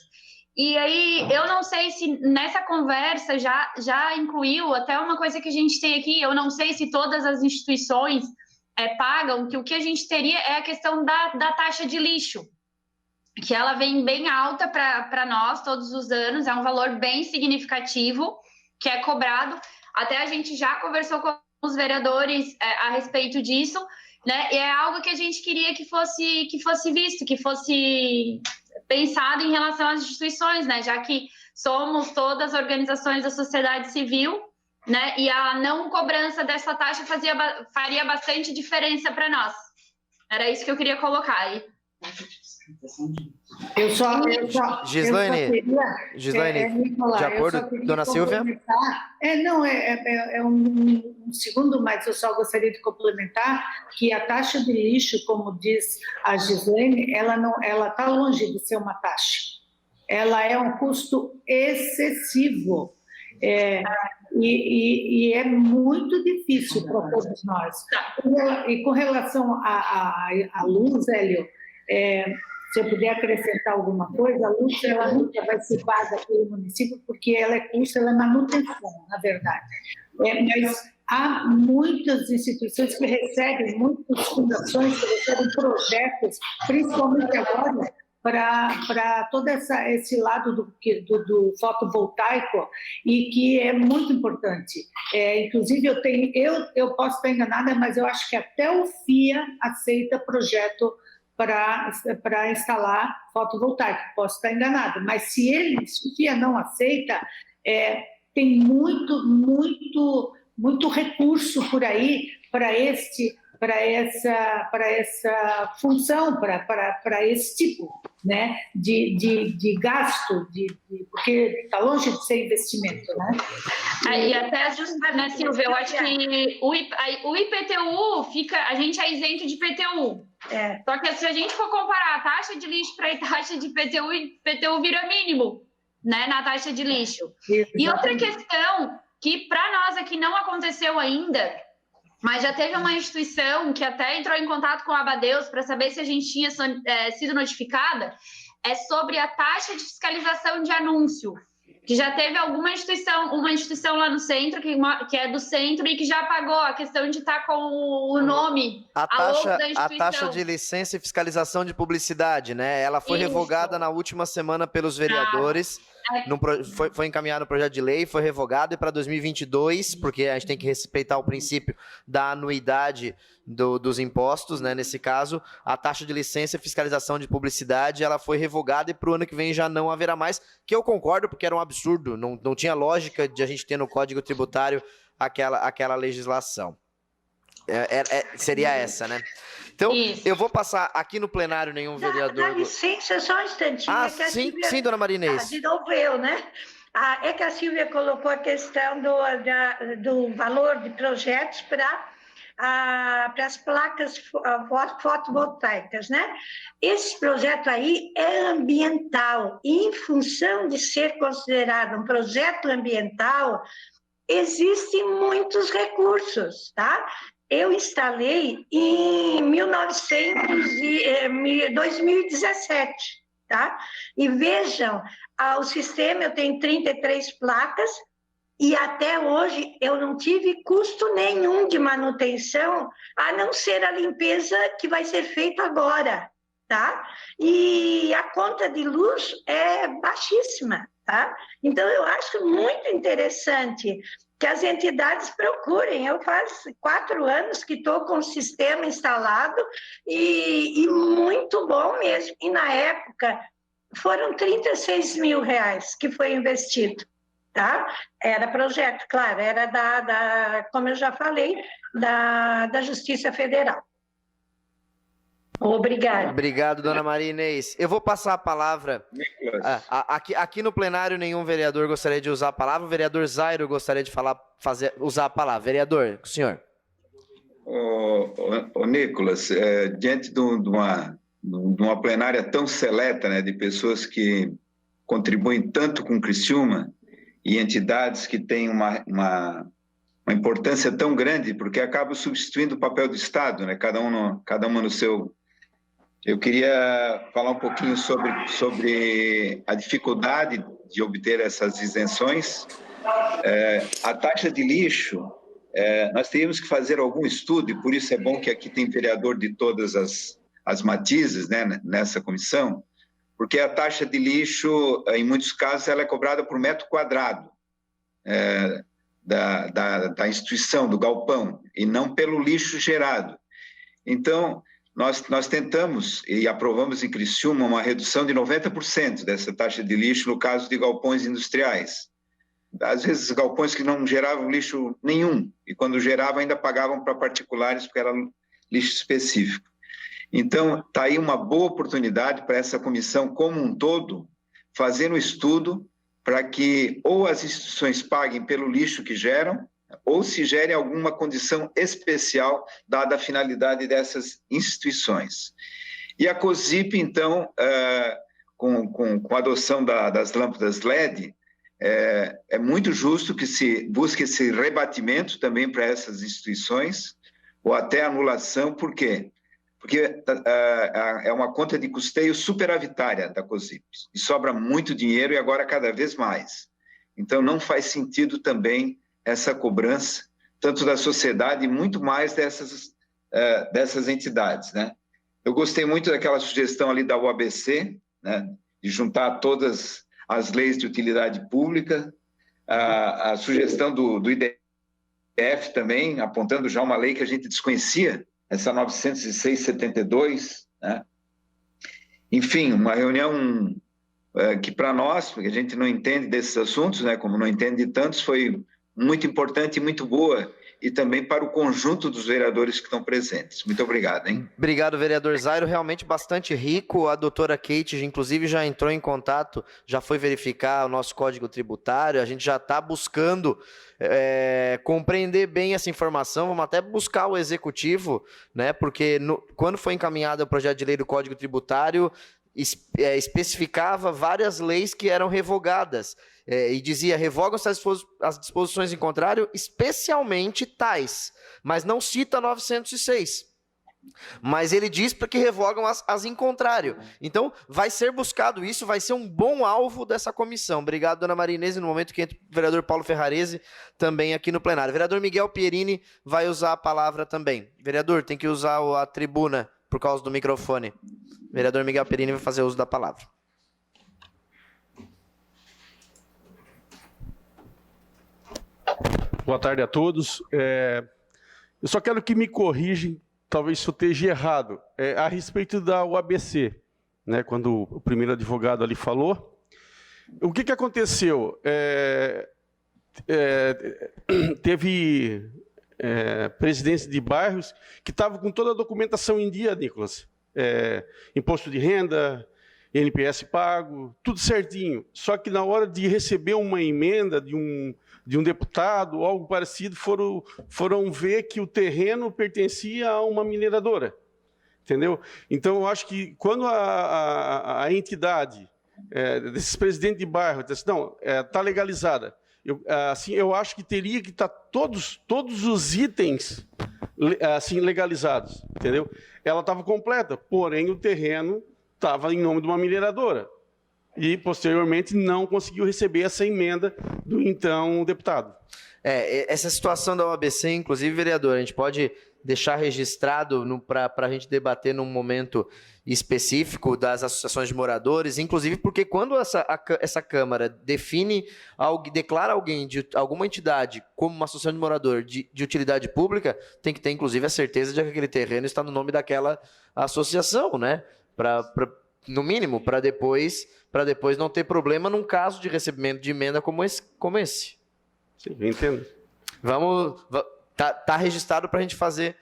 E aí, eu não sei se nessa conversa já incluiu até uma coisa que a gente tem aqui, eu não sei se todas as instituições pagam, que o que a gente teria é a questão da taxa de lixo, que ela vem bem alta para nós todos os anos, é um valor bem significativo que é cobrado. Até a gente já conversou com os vereadores a respeito disso, né? E é algo que a gente queria que fosse visto, que fosse pensado em relação às instituições, né? Já que somos todas organizações da sociedade civil, né? E a não cobrança dessa taxa faria bastante diferença para nós. Era isso que eu queria colocar. E Gislaine, Nicolau, de acordo, dona Silvia? É um segundo, mas eu só gostaria de complementar que a taxa de lixo, como diz a Gislaine, ela está longe de ser uma taxa. Ela é um custo excessivo. E é muito difícil para todos nós. E com relação à luz, Hélio, se eu puder acrescentar alguma coisa, a luz ela nunca vai ser paga pelo município, porque ela é custo, ela é manutenção, na verdade. Mas há muitas instituições que recebem, muitas fundações que recebem projetos, principalmente agora, para todo esse lado do fotovoltaico, e que é muito importante. Inclusive, eu posso estar enganada, mas eu acho que até o FIA aceita projeto para instalar fotovoltaico. Posso estar enganada, mas se o FIA não aceita, tem muito recurso por aí para essa função, para esse tipo, né, de gasto, porque está longe de ser investimento, né? E até ajustar, né, Silvia? Eu acho que o IPTU a gente é isento de IPTU. Só que se a gente for comparar a taxa de lixo para a taxa de IPTU, o IPTU vira mínimo, né, na taxa de lixo. E outra questão que para nós aqui não aconteceu ainda, mas já teve uma instituição que até entrou em contato com a Abadeus para saber se a gente tinha sido notificada, é sobre a taxa de fiscalização de anúncio, que já teve uma instituição lá no centro, que é do centro, e que já pagou a questão de estar com o nome, a taxa de licença e fiscalização de publicidade, né? Ela foi revogada na última semana pelos vereadores. Foi encaminhado o projeto de lei, foi revogado, e para 2022, porque a gente tem que respeitar o princípio da anuidade dos impostos, né? Nesse caso, a taxa de licença e fiscalização de publicidade, ela foi revogada, e para o ano que vem já não haverá mais, que eu concordo, porque era um absurdo, não tinha lógica de a gente ter no Código Tributário aquela legislação. Seria essa, né? Então, eu vou passar aqui no plenário, nenhum vereador... Dá licença, só um instantinho. Sim, dona Marinês. De novo eu, né? É que a Silvia colocou a questão do valor de projetos para as placas fotovoltaicas, né? Esse projeto aí é ambiental, e em função de ser considerado um projeto ambiental, existem muitos recursos, tá? Eu instalei em 2017, tá? E vejam, o sistema, eu tenho 33 placas, e até hoje eu não tive custo nenhum de manutenção, a não ser a limpeza que vai ser feita agora, tá? E a conta de luz é baixíssima, tá? Então, eu acho muito interessante que as entidades procurem. Eu faz 4 anos que estou com o sistema instalado, e muito bom mesmo. E na época foram R$36 mil que foi investido, tá? Era projeto, claro, era como eu já falei, da Justiça Federal. Obrigada. Obrigado, dona Maria Inês. Eu vou passar a palavra. Aqui no plenário, nenhum vereador gostaria de usar a palavra. O vereador Zairo gostaria de usar a palavra. Vereador, o senhor. Nicolas, diante de uma plenária tão seleta, né, de pessoas que contribuem tanto com Criciúma, e entidades que têm uma importância tão grande, porque acabam substituindo o papel do Estado, né, cada uma no seu... Eu queria falar um pouquinho sobre a dificuldade de obter essas isenções. A taxa de lixo, nós teríamos que fazer algum estudo, e por isso é bom que aqui tem vereador de todas as matizes, né, nessa comissão, porque a taxa de lixo, em muitos casos, ela é cobrada por metro quadrado da instituição, do galpão, e não pelo lixo gerado. Então, nós tentamos e aprovamos em Criciúma uma redução de 90% dessa taxa de lixo no caso de galpões industriais. Às vezes, galpões que não geravam lixo nenhum, e quando geravam ainda pagavam para particulares, porque era lixo específico. Então, está aí uma boa oportunidade para essa comissão como um todo fazer um estudo para que ou as instituições paguem pelo lixo que geram, ou se gere alguma condição especial, dada a finalidade dessas instituições. E a COSIP, então, com a adoção das lâmpadas LED, é muito justo que se busque esse rebatimento também para essas instituições, ou até anulação. Por quê? Porque é uma conta de custeio superavitária da COSIP, e sobra muito dinheiro, e agora cada vez mais. Então, não faz sentido também essa cobrança, tanto da sociedade e muito mais dessas entidades, né? Eu gostei muito daquela sugestão ali da UABC, né, de juntar todas as leis de utilidade pública, a sugestão do IDF também, apontando já uma lei que a gente desconhecia, essa 906/72, né? Enfim, uma reunião que para nós, porque a gente não entende desses assuntos, né, como não entende de tantos, foi muito importante e muito boa, e também para o conjunto dos vereadores que estão presentes. Muito obrigado, hein? Obrigado, vereador Zairo, realmente bastante rico. A doutora Kate, inclusive, já entrou em contato, já foi verificar o nosso código tributário, a gente já está buscando compreender bem essa informação, vamos até buscar o executivo, né? Porque quando foi encaminhado o projeto de lei do Código Tributário, especificava várias leis que eram revogadas, e dizia, revogam-se as disposições em contrário, especialmente tais, mas não cita 906. Mas ele diz para que revogam as em contrário. Então, vai ser buscado isso, vai ser um bom alvo dessa comissão. Obrigado, dona Maria Inês, no momento que entra o vereador Paulo Ferrarese, também aqui no plenário. O vereador Miguel Pierini vai usar a palavra também. Vereador, tem que usar a tribuna por causa do microfone. O vereador Miguel Pierini vai fazer uso da palavra. Boa tarde a todos. Eu só quero que me corrijam, talvez se eu esteja errado, a respeito da UABC, né, quando o primeiro advogado ali falou. O que aconteceu? Teve presidentes de bairros que estavam com toda a documentação em dia, Nicolas. Imposto de renda, INPS pago, tudo certinho. Só que na hora de receber uma emenda de um deputado ou algo parecido, foram ver que o terreno pertencia a uma mineradora. Entendeu? Então, eu acho que quando a entidade desses presidentes de bairro diz assim, não, está legalizada, eu acho que teria que estar todos os itens assim, legalizados. Entendeu? Ela estava completa, porém o terreno estava em nome de uma mineradora. E, posteriormente, não conseguiu receber essa emenda do então deputado. Essa situação da OABC, inclusive, vereador, a gente pode deixar registrado para a gente debater num momento específico das associações de moradores, inclusive porque quando essa Câmara declara alguém de alguma entidade como uma associação de morador de utilidade pública, tem que ter, inclusive, a certeza de que aquele terreno está no nome daquela associação, né? No mínimo, para depois não ter problema num caso de recebimento de emenda como esse. Sim, eu entendo. Tá registrado para a gente fazer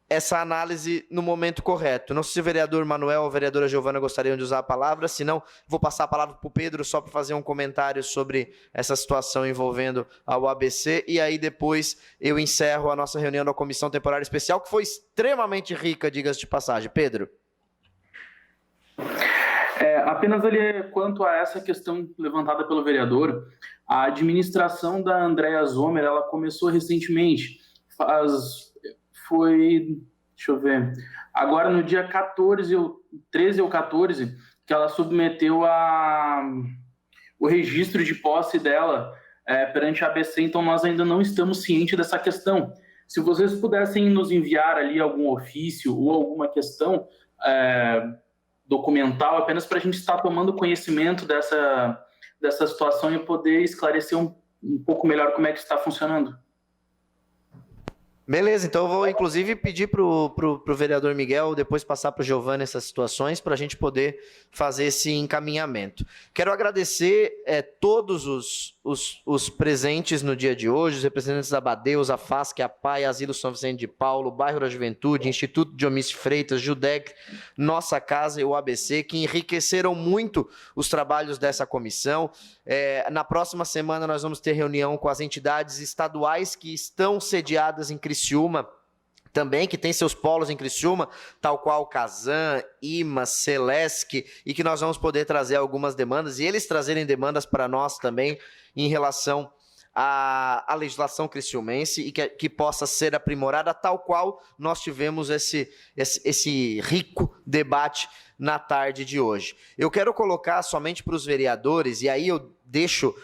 essa análise no momento correto. Não sei se o vereador Manuel ou a vereadora Giovana gostariam de usar a palavra, senão vou passar a palavra para o Pedro só para fazer um comentário sobre essa situação envolvendo a UABC, e aí depois eu encerro a nossa reunião da Comissão Temporária Especial, que foi extremamente rica, diga-se de passagem. Pedro. Apenas ali quanto a essa questão levantada pelo vereador, a administração da Andréa Zomer, ela começou recentemente, deixa eu ver, agora no dia 13 ou 14, que ela submeteu o registro de posse dela perante a ABC, então nós ainda não estamos cientes dessa questão. Se vocês pudessem nos enviar ali algum ofício ou alguma questão documental, apenas para a gente estar tomando conhecimento dessa situação e poder esclarecer um pouco melhor como é que está funcionando. Beleza, então eu vou inclusive pedir para o vereador Miguel depois passar para o Giovanni essas situações para a gente poder fazer esse encaminhamento. Quero agradecer todos os presentes no dia de hoje, os representantes da Badeus, a FASC, a PAI, Asilo São Vicente de Paulo, Bairro da Juventude, Instituto Dionísio Freitas, Judec, Nossa Casa e o ABC, que enriqueceram muito os trabalhos dessa comissão. Na próxima semana nós vamos ter reunião com as entidades estaduais que estão sediadas em Criciúma, também, que tem seus polos em Criciúma, tal qual Casan, IMA, Celesc, e que nós vamos poder trazer algumas demandas, e eles trazerem demandas para nós também em relação à legislação criciumense e que possa ser aprimorada, tal qual nós tivemos esse rico debate na tarde de hoje. Eu quero colocar somente para os vereadores, e aí eu deixo...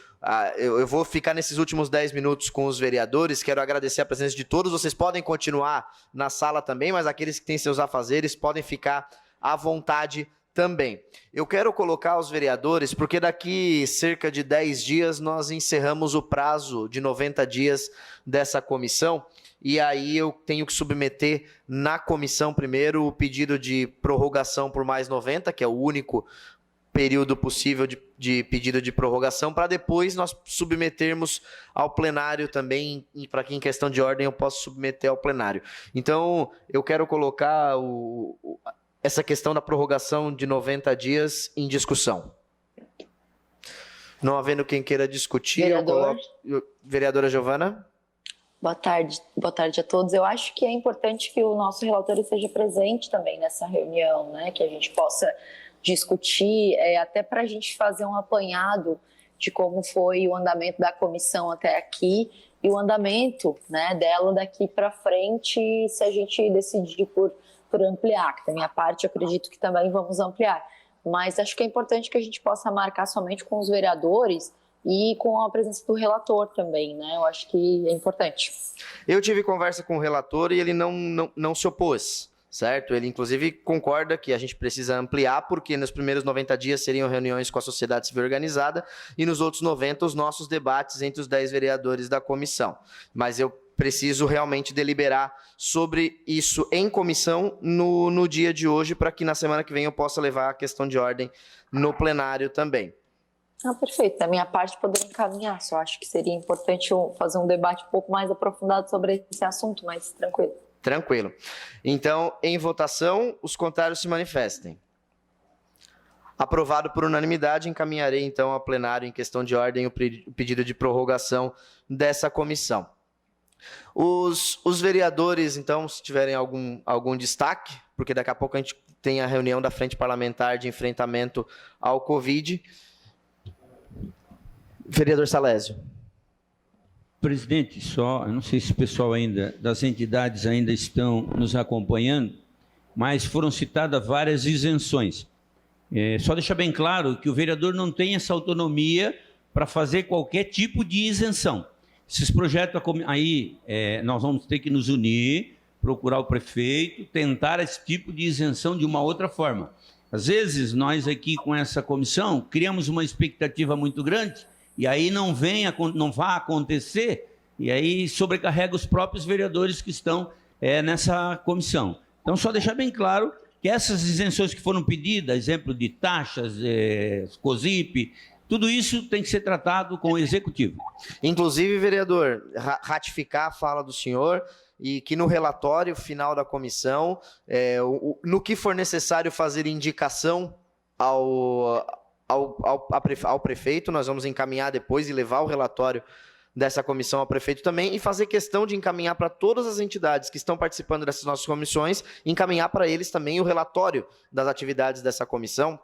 Eu vou ficar nesses últimos 10 minutos com os vereadores, quero agradecer a presença de todos, vocês podem continuar na sala também, mas aqueles que têm seus afazeres podem ficar à vontade também. Eu quero colocar os vereadores, porque daqui cerca de 10 dias nós encerramos o prazo de 90 dias dessa comissão, e aí eu tenho que submeter na comissão primeiro o pedido de prorrogação por mais 90, que é o único período possível de pedido de prorrogação, para depois nós submetermos ao plenário também, e para que em questão de ordem eu posso submeter ao plenário. Então, eu quero colocar essa questão da prorrogação de 90 dias em discussão. Não havendo quem queira discutir, Vereador. Vereadora Giovana? Boa tarde a todos. Eu acho que é importante que o nosso relator esteja presente também nessa reunião, né? Que a gente possa discutir, até para a gente fazer um apanhado de como foi o andamento da comissão até aqui e o andamento, né, dela daqui para frente, se a gente decidir por ampliar, que da minha parte eu acredito que também vamos ampliar. Mas acho que é importante que a gente possa marcar somente com os vereadores e com a presença do relator também, né? Eu acho que é importante. Eu tive conversa com o relator e ele não se opôs. Certo? Ele, inclusive, concorda que a gente precisa ampliar, porque nos primeiros 90 dias seriam reuniões com a sociedade civil organizada e nos outros 90 os nossos debates entre os 10 vereadores da comissão. Mas eu preciso realmente deliberar sobre isso em comissão no dia de hoje, para que na semana que vem eu possa levar a questão de ordem no plenário também. Perfeito. Da minha parte, poder encaminhar. Só acho que seria importante fazer um debate um pouco mais aprofundado sobre esse assunto, mas tranquilo. Tranquilo. Então, em votação, os contrários se manifestem. Aprovado por unanimidade, encaminharei então ao plenário em questão de ordem o pedido de prorrogação dessa comissão. Os vereadores, então, se tiverem algum destaque, porque daqui a pouco a gente tem a reunião da Frente Parlamentar de Enfrentamento ao Covid. Vereador Salésio. Presidente, eu não sei se o pessoal das entidades ainda estão nos acompanhando, mas foram citadas várias isenções. Só deixar bem claro que o vereador não tem essa autonomia para fazer qualquer tipo de isenção. Esses projetos aí, nós vamos ter que nos unir, procurar o prefeito, tentar esse tipo de isenção de uma outra forma. Às vezes, nós aqui com essa comissão criamos uma expectativa muito grande, e aí não vai acontecer, e aí sobrecarrega os próprios vereadores que estão nessa comissão. Então, só deixar bem claro que essas isenções que foram pedidas, exemplo de taxas, COSIP, tudo isso tem que ser tratado com o Executivo. Inclusive, vereador, ratificar a fala do senhor e que no relatório final da comissão, no que for necessário fazer indicação ao prefeito, nós vamos encaminhar depois e levar o relatório dessa comissão ao prefeito também, e fazer questão de encaminhar para todas as entidades que estão participando dessas nossas comissões, encaminhar para eles também o relatório das atividades dessa comissão,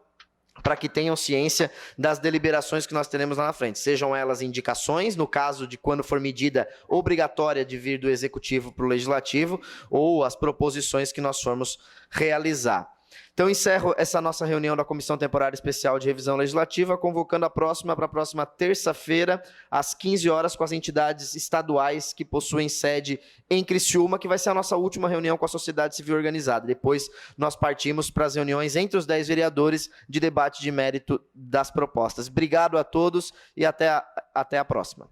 para que tenham ciência das deliberações que nós teremos lá na frente, sejam elas indicações, no caso de quando for medida obrigatória de vir do Executivo para o Legislativo, ou as proposições que nós formos realizar. Então, encerro essa nossa reunião da Comissão Temporária Especial de Revisão Legislativa, convocando para a próxima terça-feira, às 15 horas, com as entidades estaduais que possuem sede em Criciúma, que vai ser a nossa última reunião com a sociedade civil organizada. Depois, nós partimos para as reuniões entre os 10 vereadores de debate de mérito das propostas. Obrigado a todos e até a próxima.